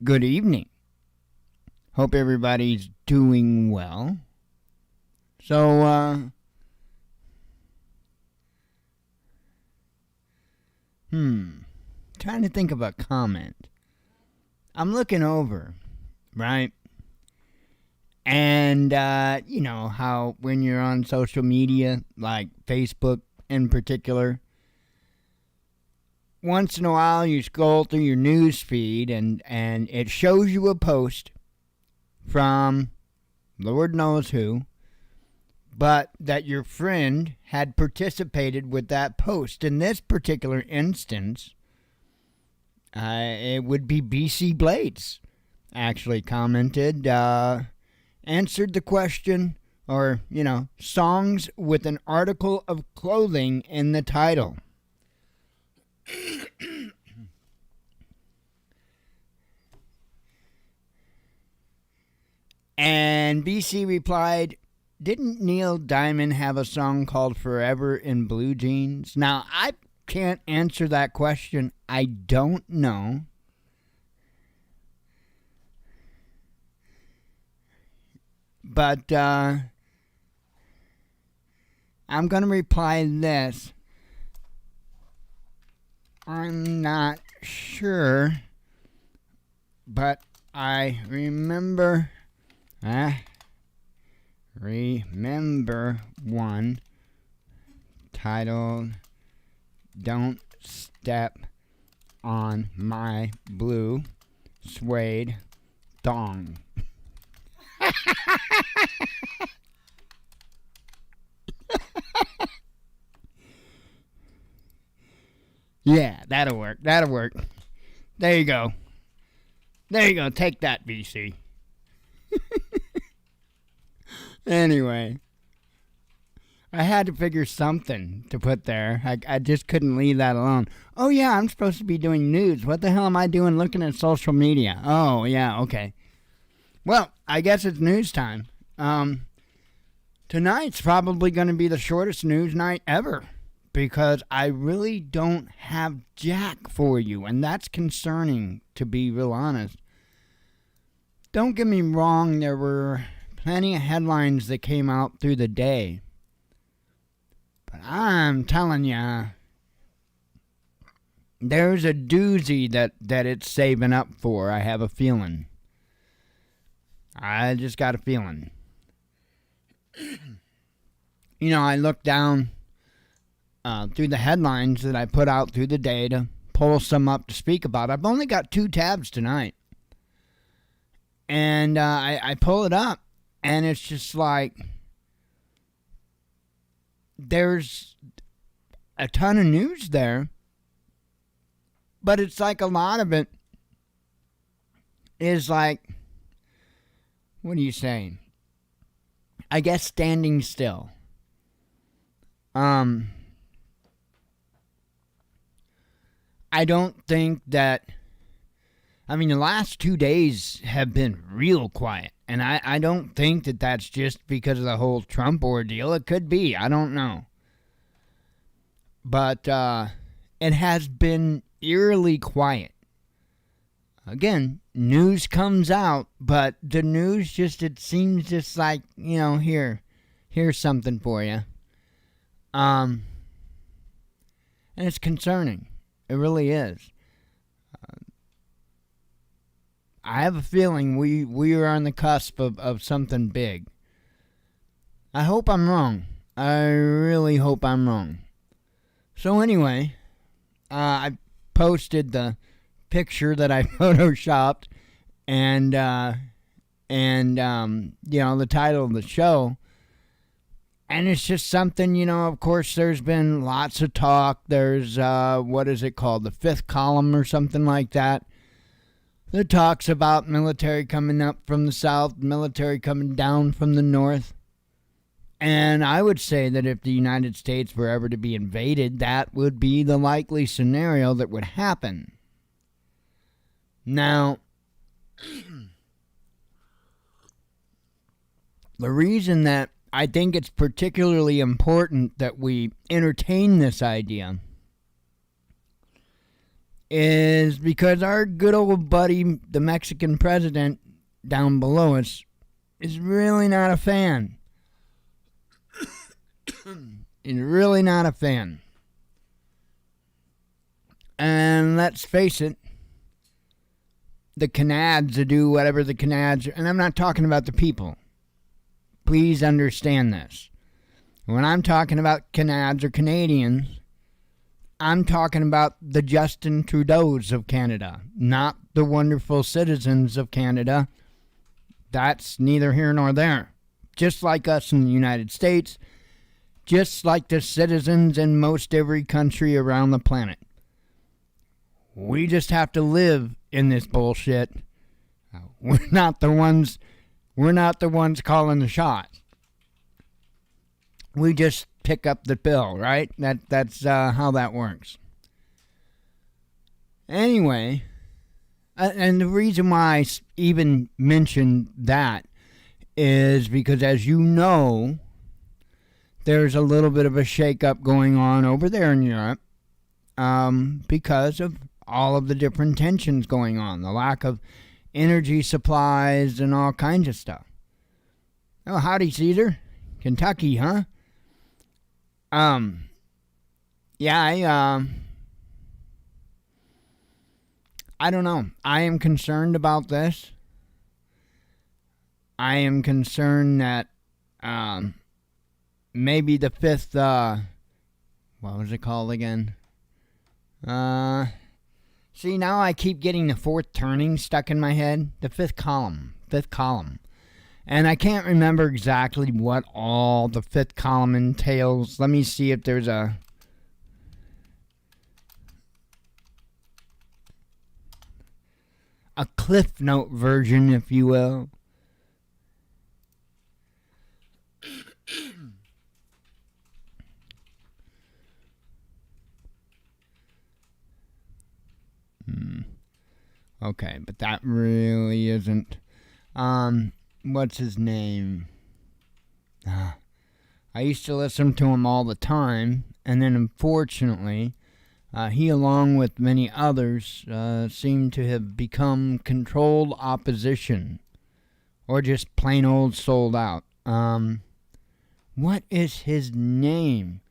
Good evening. Hope everybody's doing well. So, trying to think of a comment. I'm looking over, right? And, you know how when you're on social media, like Facebook in particular, once in a while you scroll through your news feed and it shows you a post from Lord knows who, but that your friend had participated with that post. In this particular instance, it would be BC Blades actually commented, answered the question, or, songs with an article of clothing in the title. And BC replied, "Didn't Neil Diamond have a song called Forever in Blue Jeans?" Now, I can't answer that question. I don't know. But I'm going to reply this. I'm not sure, but I remember one titled "Don't Step on My Blue Suede Thong." Yeah, that'll work. That'll work. There you go. There you go. Take that, BC. Anyway, I had to figure something to put there. I just couldn't leave that alone. Oh, yeah, I'm supposed to be doing news. What the hell am I doing looking at social media? Oh, yeah, okay. Well, I guess it's news time. Tonight's probably going to be the shortest news night ever, because I really don't have jack for you, and that's concerning, to be real honest. Don't get me wrong, there were plenty of headlines that came out through the day. But I'm telling you, there's a doozy that it's saving up for, I have a feeling. I just got a feeling. I looked down through the headlines that I put out through the day to pull some up to speak about. I've only got 2 tabs tonight. And I pull it up, and it's just like, there's a ton of news there, but it's like a lot of it is like, what are you saying? I guess standing still. I don't think that, the last 2 days have been real quiet. And I don't think that that's just because of the whole Trump ordeal. It could be. I don't know. But it has been eerily quiet. Again, news comes out, but the news it seems just like, here's something for you. And it's concerning. It really is. I have a feeling we are on the cusp of something big. I hope I'm wrong. I really hope I'm wrong. So anyway, I posted the picture that I photoshopped and the title of the show. And it's just something, of course, there's been lots of talk. There's, what is it called? The Fifth Column or something like that. That talks about military coming up from the south, military coming down from the north. And I would say that if the United States were ever to be invaded, that would be the likely scenario that would happen. Now, the reason that I think it's particularly important that we entertain this idea is because our good old buddy, the Mexican president down below us, is really not a fan. He's really not a fan. And let's face it, the Canads do whatever the Canads, and I'm not talking about the people. Please understand this. When I'm talking about Canads or Canadians, I'm talking about the Justin Trudeaus of Canada, not the wonderful citizens of Canada. That's neither here nor there. Just like us in the United States, just like the citizens in most every country around the planet. We just have to live in this bullshit. We're not the ones calling the shots. We just pick up the bill, right? That's how that works. Anyway, and the reason why I even mentioned that is because, as you know, there's a little bit of a shakeup going on over there in Europe because of all of the different tensions going on, the lack of energy supplies and all kinds of stuff. Oh, howdy, Caesar. Kentucky, huh? Yeah, I don't know. I am concerned about this. I am concerned that maybe the fifth, what was it called again? See, now I keep getting the fourth turning stuck in my head. The fifth column. And I can't remember exactly what all the fifth column entails. Let me see if there's a Cliff Note version, if you will. Okay, but that really isn't. What's his name? I used to listen to him all the time, and then unfortunately, he, along with many others, seemed to have become controlled opposition, or just plain old sold out. What is his name?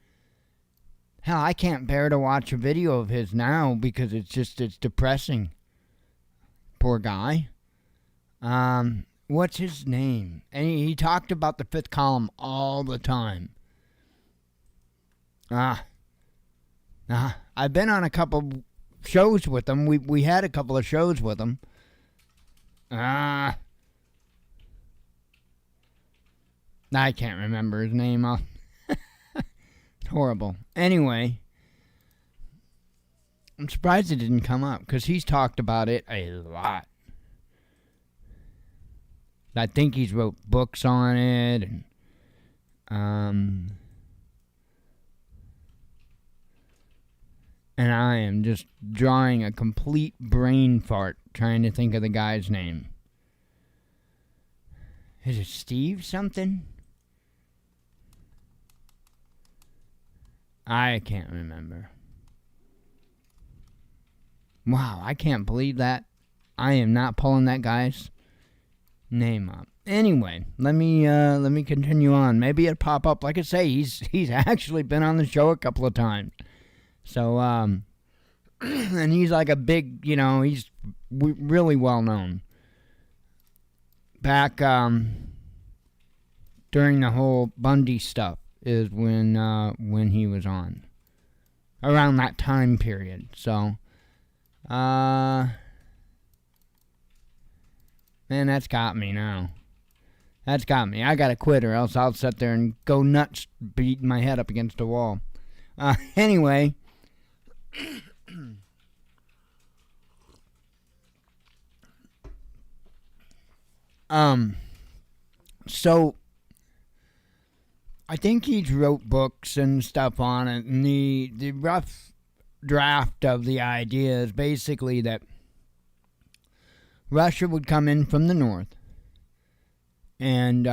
Hell, I can't bear to watch a video of his now because it's depressing. Poor guy. What's his name? And he talked about the fifth column all the time. I've been on a couple shows with him. We had a couple of shows with him. I can't remember his name. Horrible. Anyway, I'm surprised it didn't come up because he's talked about it a lot. I think he's wrote books on it, and I am just drawing a complete brain fart trying to think of the guy's name. Is it Steve something? I can't remember. Wow, I can't believe that. I am not pulling that guy's name up. Anyway, let me continue on. Maybe it'll pop up. Like I say, he's actually been on the show a couple of times. So and he's like a big, he's really well known. Back during the whole Bundy stuff is when he was on. Around that time period. So man, that's got me now. That's got me. I gotta quit or else I'll sit there and go nuts beating my head up against a wall. Anyway. So I think he's wrote books and stuff on it, and the rough draft of the idea is basically that Russia would come in from the north, and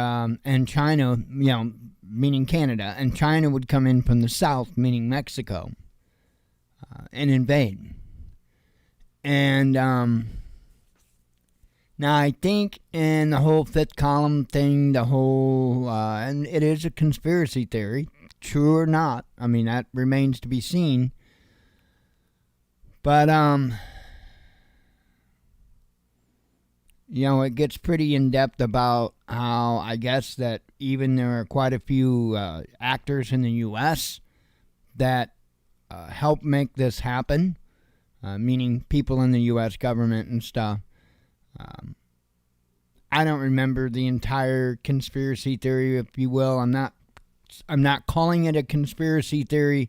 China, meaning Canada, and China would come in from the south, meaning Mexico, and invade. And now I think in the whole fifth column thing, the whole, and it is a conspiracy theory, true or not. I mean, that remains to be seen. But, it gets pretty in-depth about how I guess that even there are quite a few actors in the U.S. that help make this happen, meaning people in the U.S. government and stuff. I don't remember the entire conspiracy theory, if you will. I'm not calling it a conspiracy theory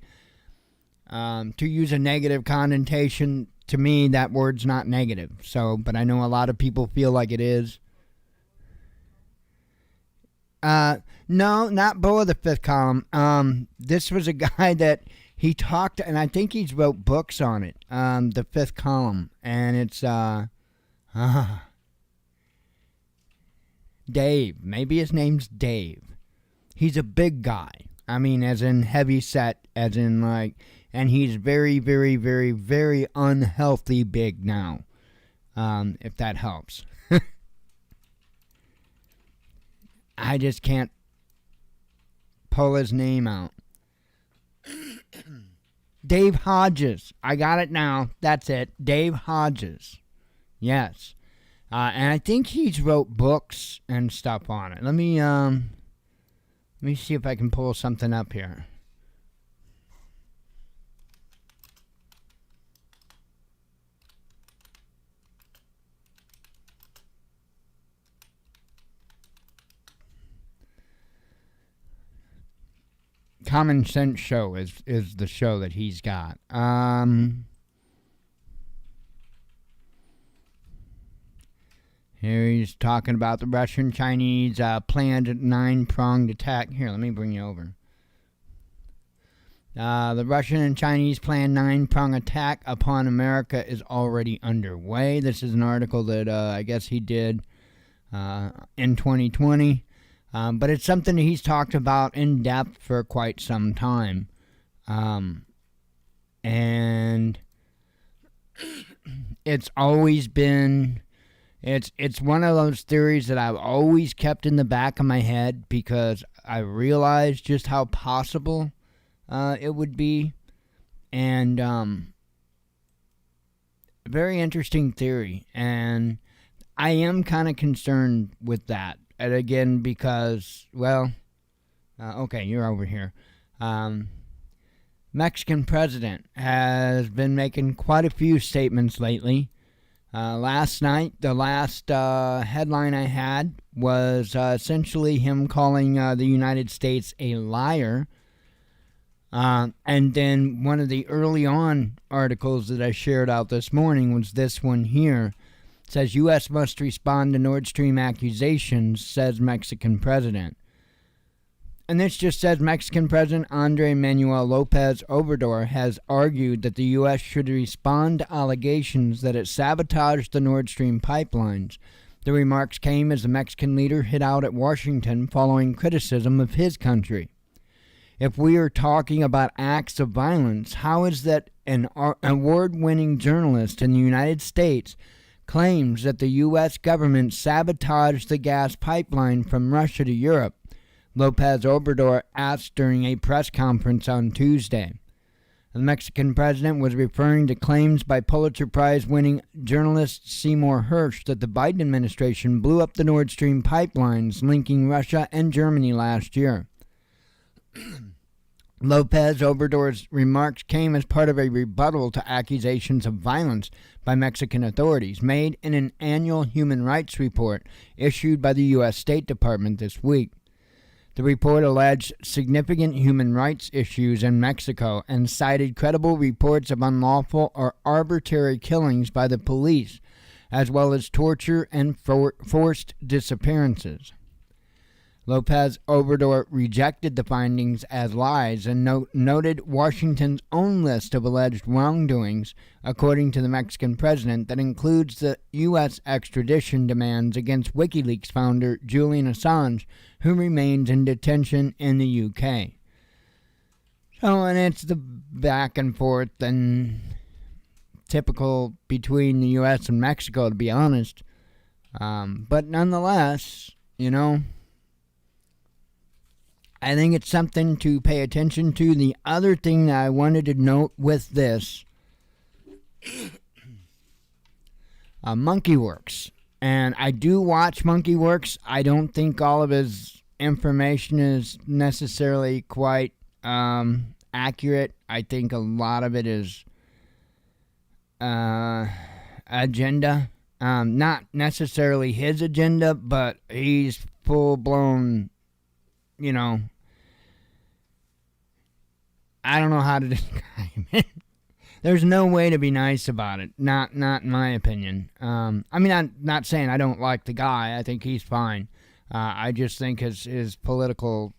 to use a negative connotation. To me, that word's not negative. So, but I know a lot of people feel like it is. No, not Beau of the Fifth Column. This was a guy that he talked, and I think he's wrote books on it. The Fifth Column, and it's Dave. Maybe his name's Dave. He's a big guy. I mean, as in heavy set, as in like, and he's very, very, very, very unhealthy big now. If that helps. I just can't pull his name out. Dave Hodges. I got it now. That's it. Dave Hodges. Yes. And I think he's wrote books and stuff on it. Let me see if I can pull something up here. Common Sense Show is the show that he's got. Here he's talking about the Russian-Chinese planned 9-pronged attack. Here, let me bring you over. The Russian and Chinese planned 9-pronged attack upon America is already underway. This is an article that I guess he did in 2020. But it's something that he's talked about in depth for quite some time. And it's always been, it's one of those theories that I've always kept in the back of my head because I realized just how possible it would be. And very interesting theory. And I am kind of concerned with that. And again, because, well, okay, you're over here. Mexican president has been making quite a few statements lately. Last night, the last headline I had was essentially him calling the United States a liar. And then one of the early on articles that I shared out this morning was this one here. It says, U.S. must respond to Nord Stream accusations, says Mexican president. And this just says Mexican President Andrés Manuel López Obrador has argued that the U.S. should respond to allegations that it sabotaged the Nord Stream pipelines. The remarks came as the Mexican leader hit out at Washington following criticism of his country. If we are talking about acts of violence, how is that an award-winning journalist in the United States claims that the U.S. government sabotaged the gas pipeline from Russia to Europe? López Obrador asked during a press conference on Tuesday. The Mexican president was referring to claims by Pulitzer Prize-winning journalist Seymour Hersh that the Biden administration blew up the Nord Stream pipelines linking Russia and Germany last year. López Obrador's remarks came as part of a rebuttal to accusations of violence by Mexican authorities made in an annual human rights report issued by the U.S. State Department this week. The report alleged significant human rights issues in Mexico and cited credible reports of unlawful or arbitrary killings by the police, as well as torture and forced disappearances. López Obrador rejected the findings as lies and noted Washington's own list of alleged wrongdoings, according to the Mexican president, that includes the U.S. extradition demands against WikiLeaks founder Julian Assange, who remains in detention in the U.K. So, and it's the back and forth, and typical between the U.S. and Mexico, to be honest. But nonetheless, I think it's something to pay attention to. The other thing that I wanted to note with this, Monkeyworks. And I do watch Monkeyworks. I don't think all of his information is necessarily quite accurate. I think a lot of it is agenda. Not necessarily his agenda, but he's full-blown, I don't know how to describe it. There's no way to be nice about it. Not in my opinion. I'm not saying I don't like the guy. I think he's fine. I just think his political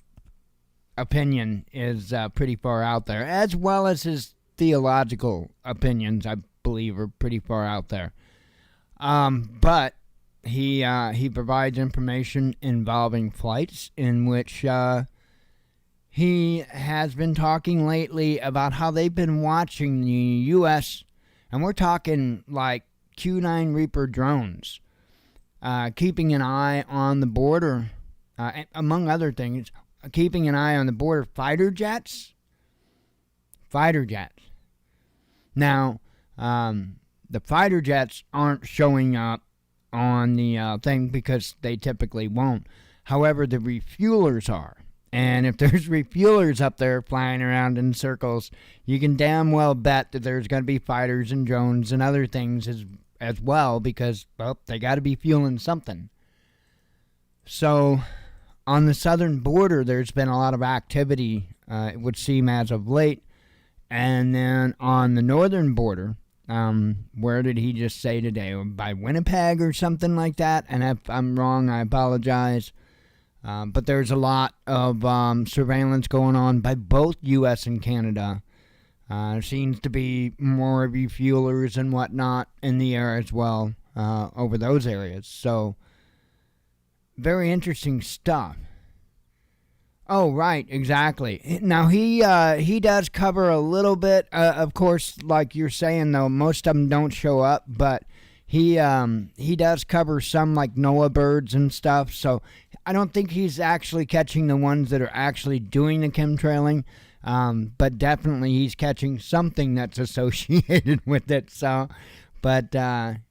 opinion is pretty far out there, as well as his theological opinions, I believe, are pretty far out there. But he provides information involving flights in which he has been talking lately about how they've been watching the U.S., and we're talking like Q9 Reaper drones, keeping an eye on the border, among other things, keeping an eye on the border. Fighter jets. Now, the fighter jets aren't showing up on the thing because they typically won't. However, the refuelers are. And if there's refuelers up there flying around in circles, you can damn well bet that there's going to be fighters and drones and other things as well, because, well, they got to be fueling something. So, on the southern border, there's been a lot of activity, it would seem, as of late. And then on the northern border, where did he just say today? By Winnipeg or something like that? And if I'm wrong, I apologize. But there's a lot of surveillance going on by both U.S. and Canada. Seems to be more refuelers and whatnot in the air as well over those areas. So, very interesting stuff. Oh, right, exactly. Now, he does cover a little bit. Of course, like you're saying, though, most of them don't show up, but he does cover some, like NOAA birds and stuff. So I don't think he's actually catching the ones that are actually doing the chemtrailing, but definitely he's catching something that's associated with it. So, but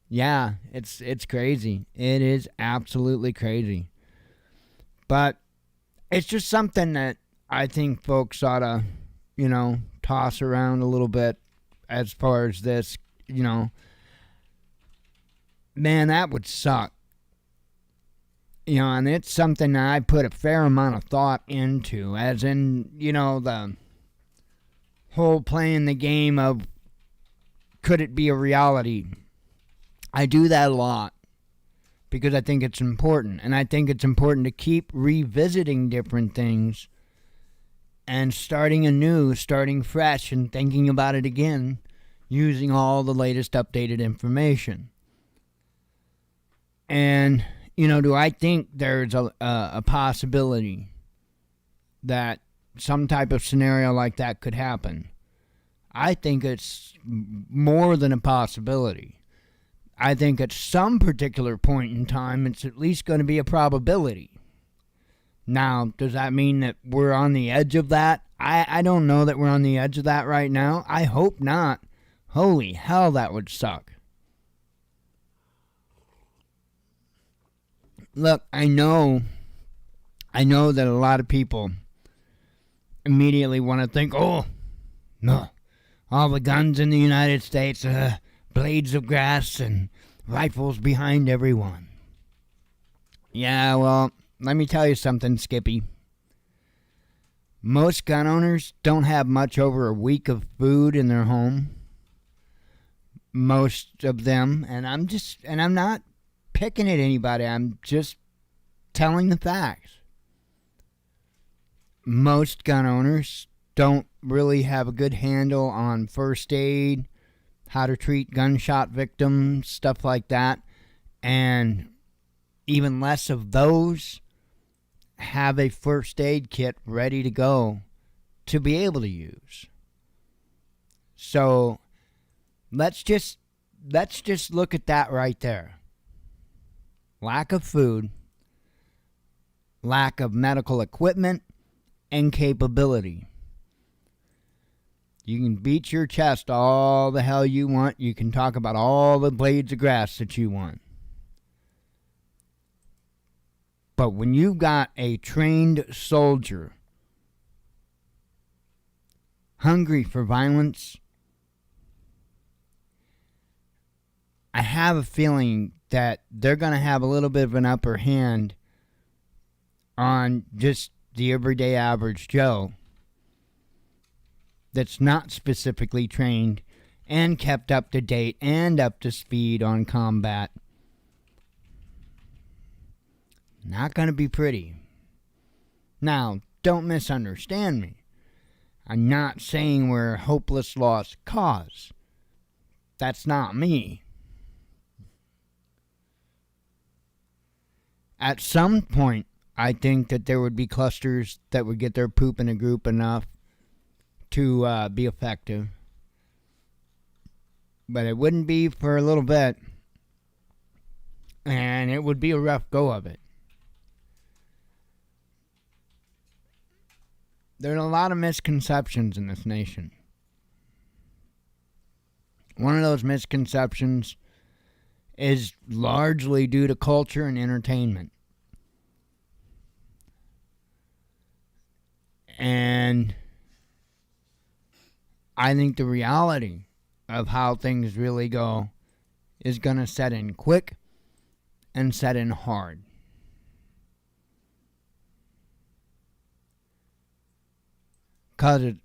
yeah, it's crazy. It is absolutely crazy. But it's just something that I think folks ought to, toss around a little bit as far as this, Man, that would suck. And it's something that I put a fair amount of thought into, as in, the whole playing the game of could it be a reality? I do that a lot because I think it's important, and I think it's important to keep revisiting different things and starting anew, starting fresh, and thinking about it again using all the latest updated information. And, do I think there's a possibility that some type of scenario like that could happen? I think it's more than a possibility. I think at some particular point in time, it's at least going to be a probability. Now, does that mean that we're on the edge of that? I don't know that we're on the edge of that right now. I hope not. Holy hell, that would suck. Look, I know that a lot of people immediately want to think, oh, no, all the guns in the United States, blades of grass and rifles behind everyone. Yeah, well, let me tell you something, Skippy. Most gun owners don't have much over a week of food in their home. Most of them, and I'm not picking at anybody, I'm just telling the facts. Most gun owners don't really have a good handle on first aid, how to treat gunshot victims, stuff like that, and even less of those have a first aid kit ready to go to be able to use. So let's just look at that right there. Lack of food, lack of medical equipment, and capability. You can beat your chest all the hell you want. You can talk about all the blades of grass that you want. But when you've got a trained soldier hungry for violence, I have a feeling that they're going to have a little bit of an upper hand on just the everyday average Joe that's not specifically trained and kept up to date and up to speed on combat. Not going to be pretty. Now, don't misunderstand me. I'm not saying we're a hopeless lost cause. That's not me. At some point, I think that there would be clusters that would get their poop in a group enough to be effective. But it wouldn't be for a little bit. And it would be a rough go of it. There are a lot of misconceptions in this nation. One of those misconceptions is largely due to culture and entertainment. And I think the reality of how things really go is going to set in quick and set in hard. Because it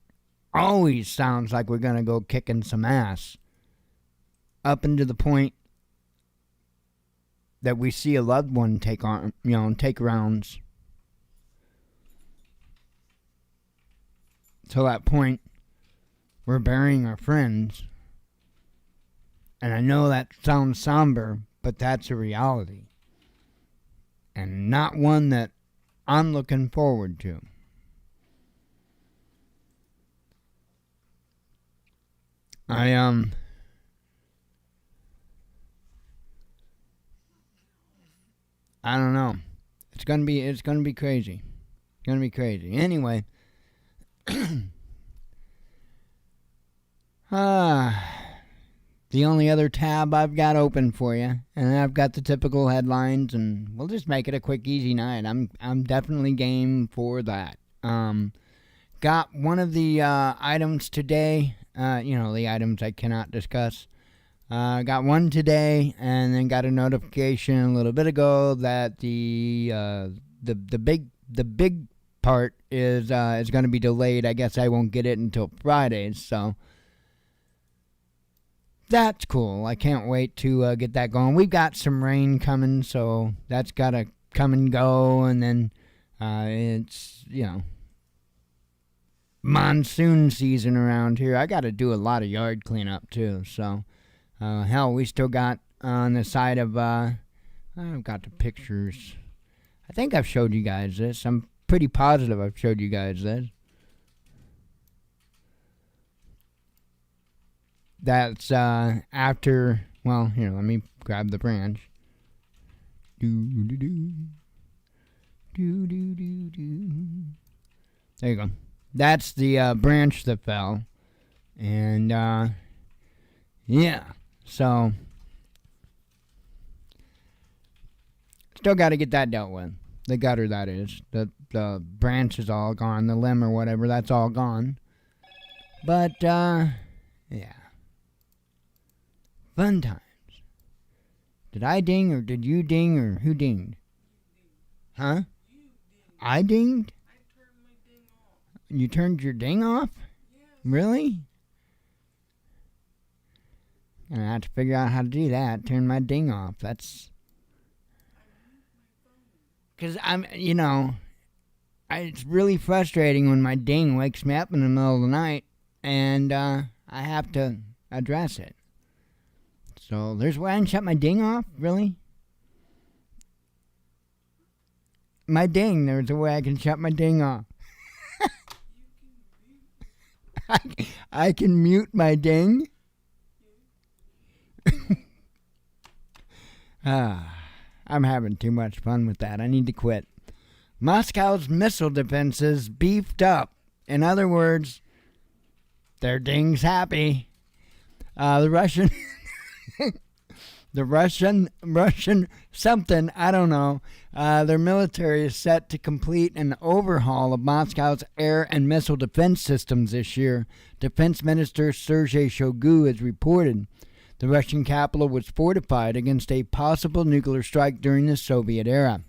always sounds like we're going to go kicking some ass up into the point that we see a loved one take rounds. Till that point, we're burying our friends. And I know that sounds somber, but that's a reality. And not one that I'm looking forward to. I don't know. It's gonna be crazy. It's gonna be crazy. Anyway, the only other tab I've got open for you, and I've got the typical headlines, and we'll just make it a quick, easy night. I'm definitely game for that. Got one of the items today. The items I cannot discuss. Got one today, and then got a notification a little bit ago that the big part is going to be delayed. I guess I won't get it until Friday, so that's cool. I can't wait to get that going. We've got some rain coming, so that's got to come and go, and then it's monsoon season around here. I got to do a lot of yard cleanup too, so hell, we still got on the side of I've got the pictures. I think I've showed you guys this. I'm pretty positive I've showed you guys this. That's after, well, here, let me grab the branch. There you go. That's the branch that fell. And, yeah. So, still got to get that dealt with. The gutter, that is. The branch is all gone. The limb or whatever, that's all gone. But, yeah. Fun times. Did I ding or did you ding or who dinged? Huh? I dinged? You turned your ding off? Yes. Really? I'm going to have to figure out how to do that. Turn my ding off. That's... Because it's really frustrating when my ding wakes me up in the middle of the night and I have to address it. So there's a way I can shut my ding off? Really? My ding, there's a way I can shut my ding off. I can mute my ding. I'm having too much fun with that. I need to quit. Moscow's missile defenses beefed up. In other words, their ding's happy. The Russian, the Russian something, I don't know. Their military is set to complete an overhaul of Moscow's air and missile defense systems this year. Defense Minister Sergei Shoigu has reported the Russian capital was fortified against a possible nuclear strike during the Soviet era.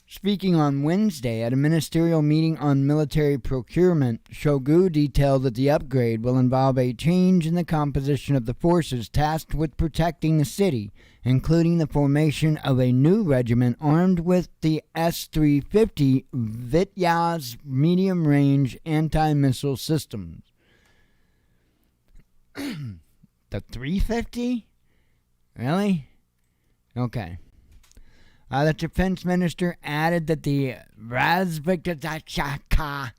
Speaking on Wednesday at a ministerial meeting on military procurement, Shoigu detailed that the upgrade will involve a change in the composition of the forces tasked with protecting the city, including the formation of a new regiment armed with the S-350 Vityaz medium-range anti-missile systems. The 350? Really? Okay. The defense minister added that the Razvedka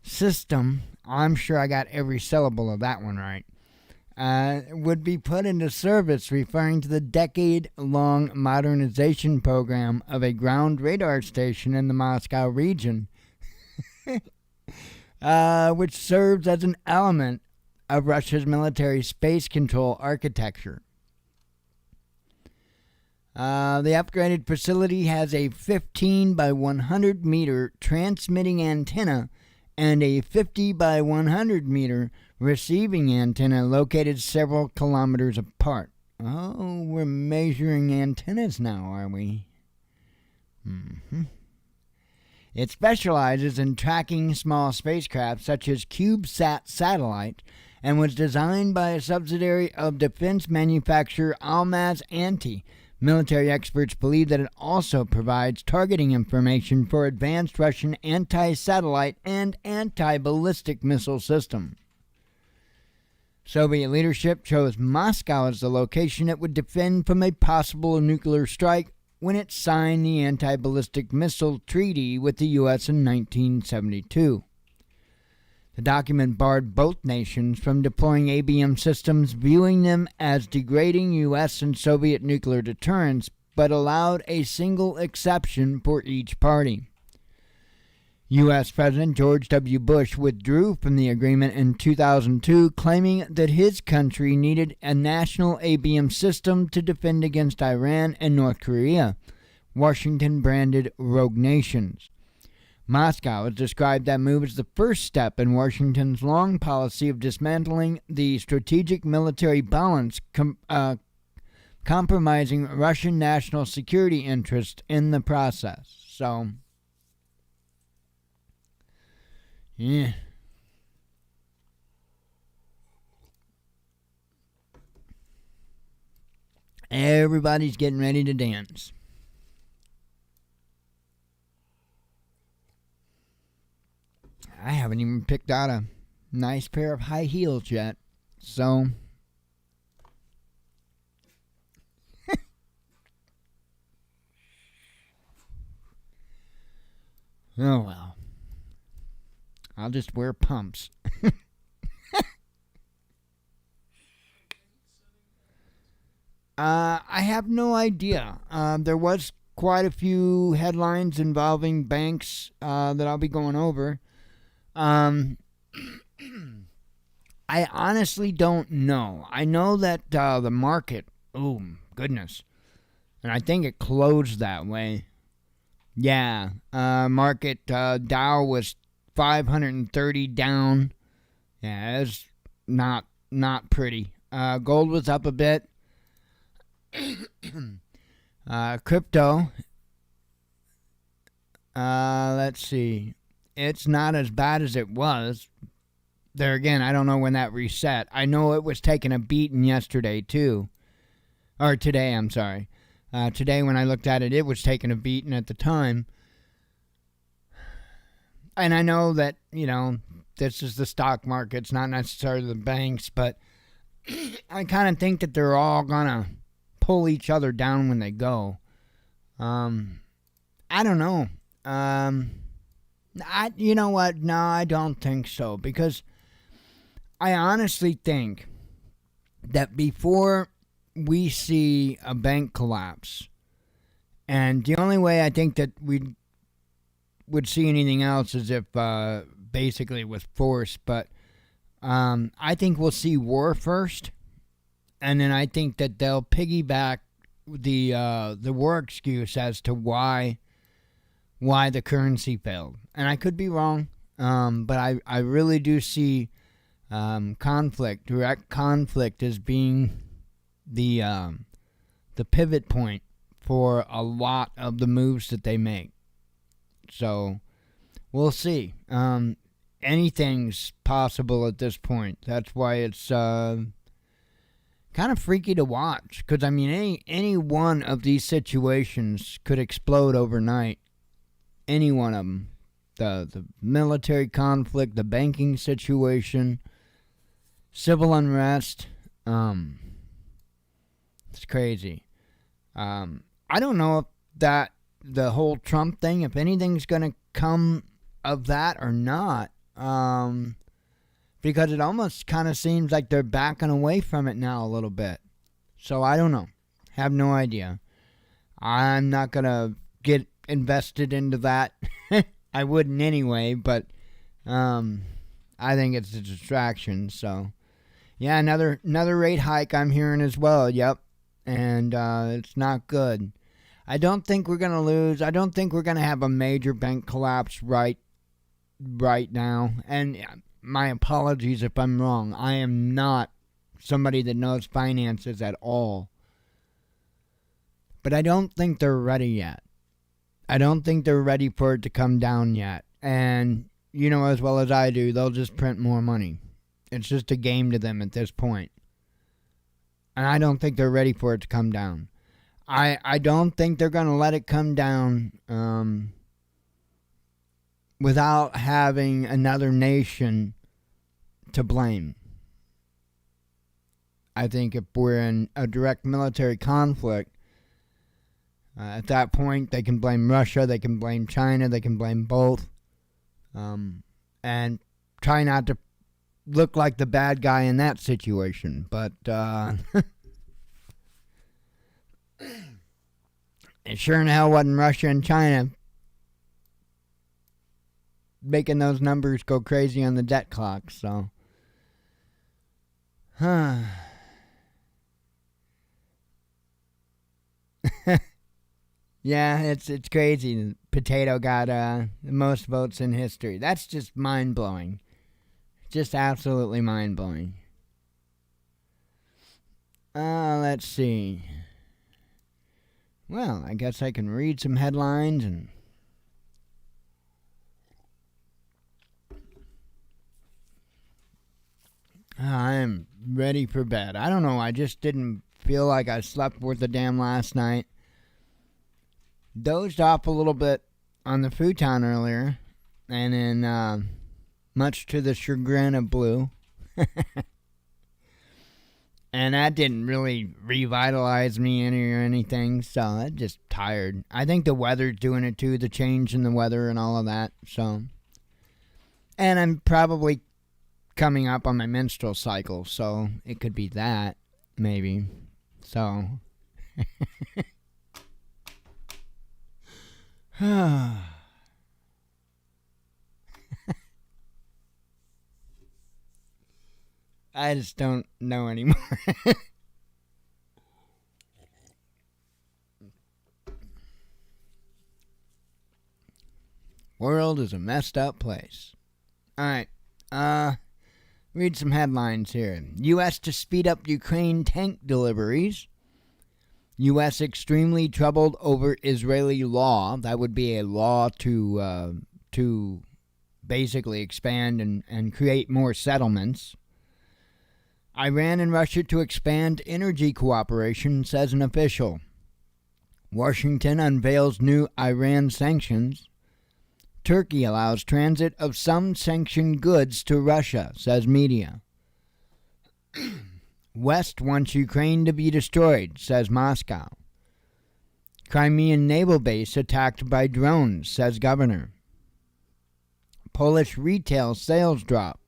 system, I'm sure I got every syllable of that one right, would be put into service, referring to the decade-long modernization program of a ground radar station in the Moscow region, which serves as an element of Russia's military space control architecture. The upgraded facility has a 15 by 100 meter transmitting antenna and a 50 by 100 meter receiving antenna located several kilometers apart. Oh, we're measuring antennas now, are we? It specializes in tracking small spacecraft such as CubeSat satellites and was designed by a subsidiary of defense manufacturer Almaz-Antey. Military experts believe that it also provides targeting information for advanced Russian anti-satellite and anti-ballistic missile systems. Soviet leadership chose Moscow as the location it would defend from a possible nuclear strike when it signed the anti-ballistic missile treaty with the U.S. in 1972. The document barred both nations from deploying ABM systems, viewing them as degrading U.S. and Soviet nuclear deterrence, but allowed a single exception for each party. U.S. President George W. Bush withdrew from the agreement in 2002, claiming that his country needed a national ABM system to defend against Iran and North Korea, Washington branded rogue nations. Moscow has described that move as the first step in Washington's long policy of dismantling the strategic military balance, compromising Russian national security interests in the process. So, yeah. Everybody's getting ready to dance. I haven't even picked out a nice pair of high heels yet, so oh well. I'll just wear pumps. I have no idea. There was quite a few headlines involving banks that I'll be going over. I honestly don't know. I know that the market, oh goodness, and I think it closed that way. Yeah, market Dow was 530 down. Yeah, it's not pretty. Gold was up a bit. Crypto. Let's see. It's not as bad as it was. There again, I don't know when that reset. I know it was taking a beating yesterday too. Or today, I'm sorry. Today when I looked at it, it was taking a beating at the time. And I know that, this is the stock market. It's not necessarily the banks, but I kind of think that they're all going to pull each other down when they go. I don't know. You know what? No, I don't think so. Because I honestly think that before we see a bank collapse, and the only way I think that we would see anything else is if basically with force, but I think we'll see war first, and then I think that they'll piggyback the war excuse as to why the currency failed. And I could be wrong, but I really do see direct conflict, as being the pivot point for a lot of the moves that they make. So we'll see. Anything's possible at this point. That's why it's kind of freaky to watch. Because, I mean, any one of these situations could explode overnight. Any one of them. The military conflict, the banking situation, civil unrest. It's crazy. I don't know if that the whole Trump thing, if anything's going to come of that or not. Because it almost kind of seems like they're backing away from it now a little bit. So I don't know. Have no idea. I'm not going to get invested into that. I wouldn't anyway, but I think it's a distraction. So, yeah, another rate hike I'm hearing as well. Yep. And it's not good. I don't think we're going to lose. I don't think we're going to have a major bank collapse right now. And my apologies if I'm wrong. I am not somebody that knows finances at all. But I don't think they're ready yet. I don't think they're ready for it to come down yet. And, you know as well as I do, they'll just print more money. It's just a game to them at this point. And I don't think they're ready for it to come down. I don't think they're going to let it come down without having another nation to blame. I think if we're in a direct military conflict, at that point they can blame Russia, they can blame China, they can blame both, and try not to look like the bad guy in that situation. But it sure in hell wasn't Russia and China making those numbers go crazy on the debt clock. So, yeah, it's crazy. The potato got the most votes in history. That's just mind blowing. Just absolutely mind blowing. Let's see. Well, I guess I can read some headlines and I'm ready for bed. I don't know, I just didn't feel like I slept worth a damn last night. Dozed off a little bit on the futon earlier, and then much to the chagrin of Blue. And that didn't really revitalize me any or anything, so I'm just tired. I think the weather's doing it too, the change in the weather and all of that, so. And I'm probably coming up on my menstrual cycle, so it could be that, maybe. So. I just don't know anymore. World is a messed up place. Alright, read some headlines here. U.S. to speed up Ukraine tank deliveries. U.S. extremely troubled over Israeli law. That would be a law to basically expand and create more settlements. Iran and Russia to expand energy cooperation, says an official. Washington unveils new Iran sanctions. Turkey allows transit of some sanctioned goods to Russia, says media. West wants Ukraine to be destroyed, says Moscow. Crimean naval base attacked by drones, says governor. Polish retail sales drop.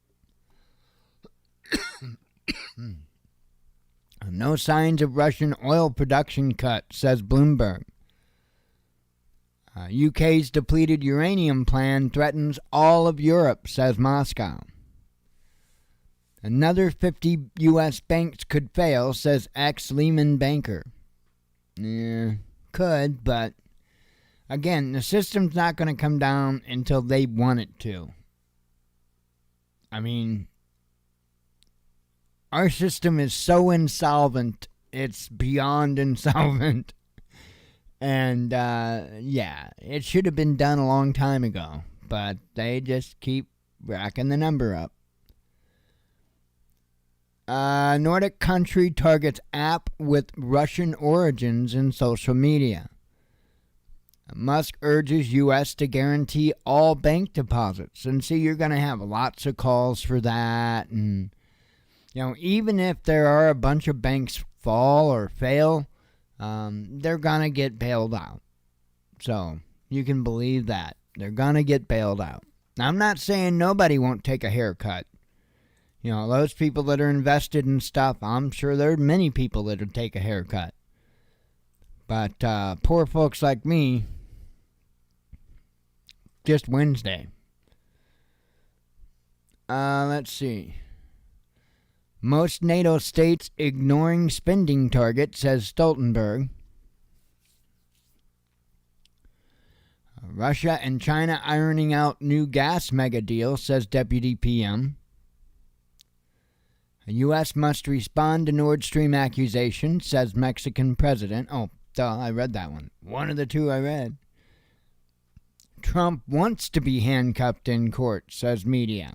No signs of Russian oil production cut, says Bloomberg. UK's depleted uranium plan threatens all of Europe, says Moscow. Another 50 U.S. banks could fail, says ex-Lehman banker. Yeah, could, but again, the system's not going to come down until they want it to. I mean, our system is so insolvent, it's beyond insolvent. And, yeah, it should have been done a long time ago, but they just keep racking the number up. Nordic country targets app with Russian origins in social media. Musk urges U.S. to guarantee all bank deposits. And see, you're going to have lots of calls for that. And, even if there are a bunch of banks fall or fail, they're going to get bailed out. So you can believe that. They're going to get bailed out. Now, I'm not saying nobody won't take a haircut. Those people that are invested in stuff, I'm sure there are many people that would take a haircut. But poor folks like me, just Wednesday. Let's see. Most NATO states ignoring spending target, says Stoltenberg. Russia and China ironing out new gas mega deal, says Deputy PM. The U.S. must respond to Nord Stream accusation, says Mexican president. Oh, duh, I read that one. One of the two I read. Trump wants to be handcuffed in court, says media.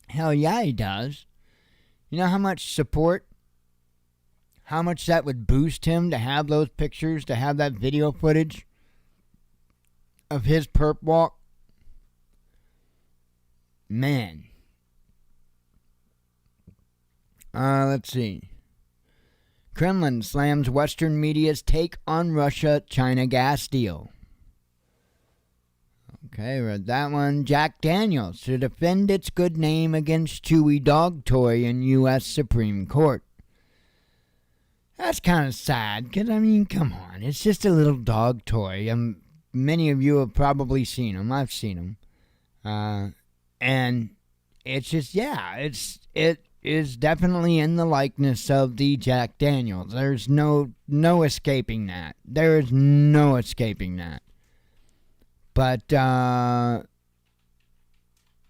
Hell yeah, he does. You know how much support, how much that would boost him to have those pictures, to have that video footage of his perp walk? Man. Let's see. Kremlin slams Western media's take on Russia-China gas deal. Okay, read that one. Jack Daniels to defend its good name against Chewy dog toy in U.S. Supreme Court. That's kind of sad, because, come on. It's just a little dog toy. Many of you have probably seen them. I've seen them. And it's just, it is definitely in the likeness of the Jack Daniels. There's no escaping that. There is no escaping that. But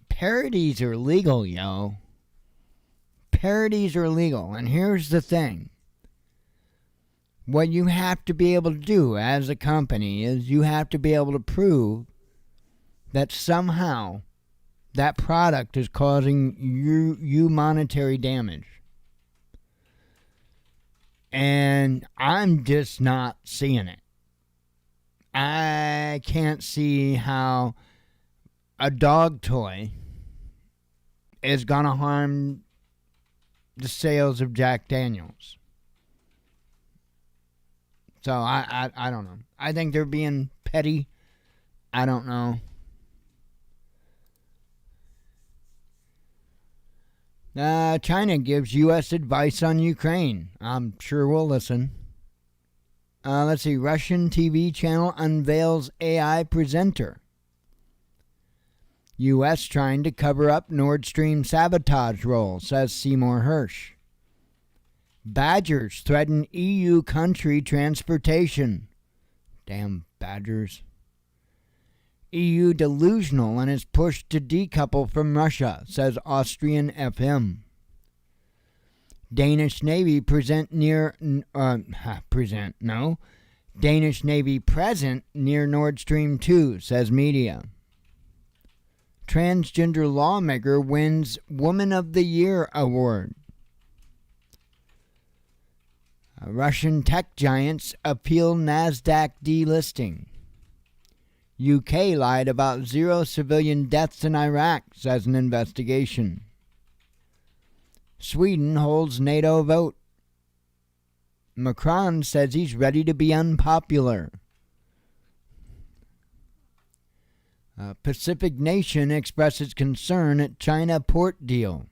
parodies are legal, yo. Parodies are legal. And here's the thing. What you have to be able to do as a company is you have to be able to prove that somehow that product is causing you monetary damage. And I'm just not seeing it. I can't see how a dog toy is going to harm the sales of Jack Daniels. So I don't know. I think they're being petty. I don't know. China gives U.S. advice on Ukraine. I'm sure we'll listen. Let's see. Russian TV channel unveils AI presenter. U.S. trying to cover up Nord Stream sabotage role, says Seymour Hersh. Badgers threaten EU country transportation. Damn badgers. EU delusional and is pushed to decouple from Russia, says Austrian FM. Danish Navy Danish Navy present near Nord Stream 2, says media. Transgender lawmaker wins Woman of the Year award. Russian tech giants appeal NASDAQ delisting. UK lied about 0 civilian deaths in Iraq, says an investigation. Sweden holds NATO vote. Macron says he's ready to be unpopular. Pacific nation expresses concern at China port deal.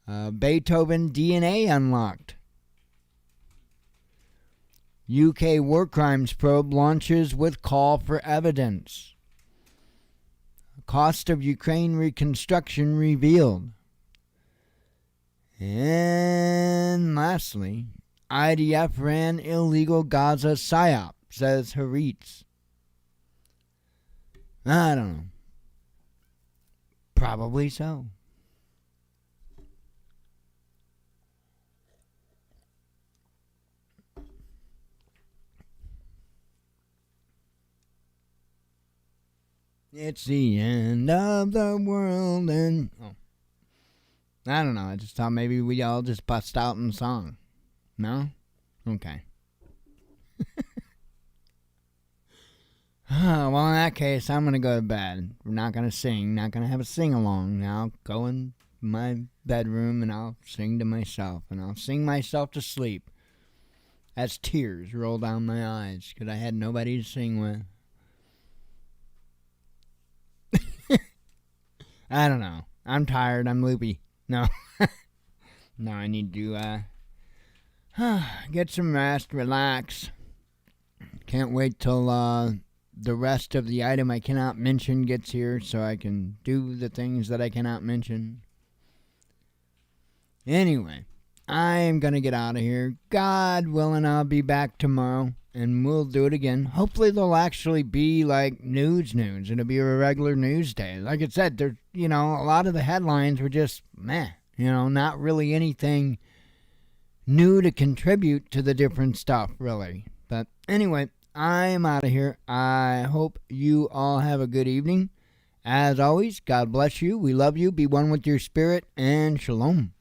Beethoven DNA unlocked. UK war crimes probe launches with call for evidence. Cost of Ukraine reconstruction revealed. And lastly, IDF ran illegal Gaza PSYOP, says Haaretz. I don't know. Probably so. It's the end of the world and... Oh. I don't know. I just thought maybe we all just bust out in song. No? Okay. Well, in that case, I'm going to go to bed. We're not going to sing. Not going to have a sing-along. I'll go in my bedroom and I'll sing to myself. And I'll sing myself to sleep as tears roll down my eyes because I had nobody to sing with. I don't know. I'm tired. I'm loopy. No. No, I need to get some rest, relax. Can't wait till the rest of the item I cannot mention gets here so I can do the things that I cannot mention. Anyway, I am going to get out of here. God willing, I'll be back tomorrow and we'll do it again. Hopefully there'll actually be like news. It'll be a regular news day. Like I said, there, a lot of the headlines were just meh. Not really anything new to contribute to the different stuff, really. But anyway, I'm out of here. I hope you all have a good evening. As always, God bless you. We love you. Be one with your spirit, and shalom.